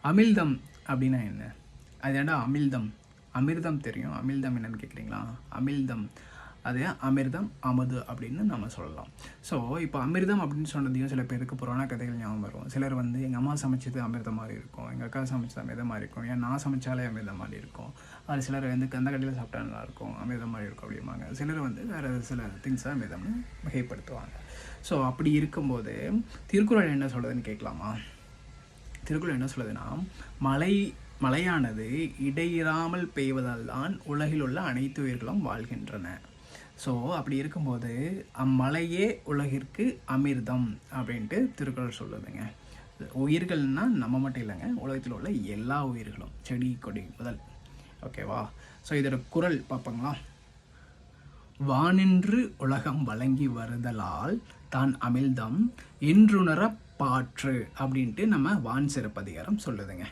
அமிழ்தம் அப்படின்னா என்ன? அது ஏன்டா அமிழ்தம்? அமிர்தம் தெரியும், அமிழ்தம் என்னன்னு கேட்குறீங்களா? அமிழ்தம் அது அமிர்தம், அமுது அப்படின்னு நம்ம சொல்லலாம். ஸோ இப்போ அமிர்தம் அப்படின்னு சொன்னதையும் சில பேருக்கு புராண கதைகள் ஞாபகம் வரும். சிலர் வந்து எங்கள் அம்மா சமைச்சது அமிர்தம் மாதிரி இருக்கும், எங்கள் அக்கா சமைச்சது அமிர்தம் மாதிரி இருக்கும், ஏன் நான் சமைச்சாலே அமிர்தம் மாதிரி இருக்கும். அது சிலர் வந்து கந்த கடையில் சாப்பிட்டா நல்லாயிருக்கும், அமிர்தம் மாதிரி இருக்கும் அப்படிம்பாங்க. சிலர் வந்து வேறு சில திங்ஸை அமிர்தம்னு வகைப்படுத்துவாங்க. ஸோ அப்படி இருக்கும்போது திருக்குறள் என்ன சொல்லுதுன்னு கேட்கலாமா? திருக்குறள் என்ன சொல்லுதுன்னா, மழையானது இடையிறாமல் பெய்வதால் தான் உலகில் உள்ள அனைத்து உயிர்களும் வாழ்கின்றன. ஸோ அப்படி இருக்கும்போது அம்மழையே உலகிற்கு அமிர்தம் அப்படின்ட்டு திருக்குறள் சொல்லுதுங்க. உயிர்கள்னால் நம்ம மட்டும் இல்லைங்க, உலகத்தில் உள்ள எல்லா உயிர்களும், செடி கொடி முதல். ஓகேவா? ஸோ இதோட குறள் பார்ப்போங்களா? வானின்று உலகம் வழங்கி வருதலால் தான் அமிழ்தம் என்றுணர பாற்று அப்படின்ட்டு நம்ம வான் சிறப்பதிகாரம் சொல்லுதுங்க.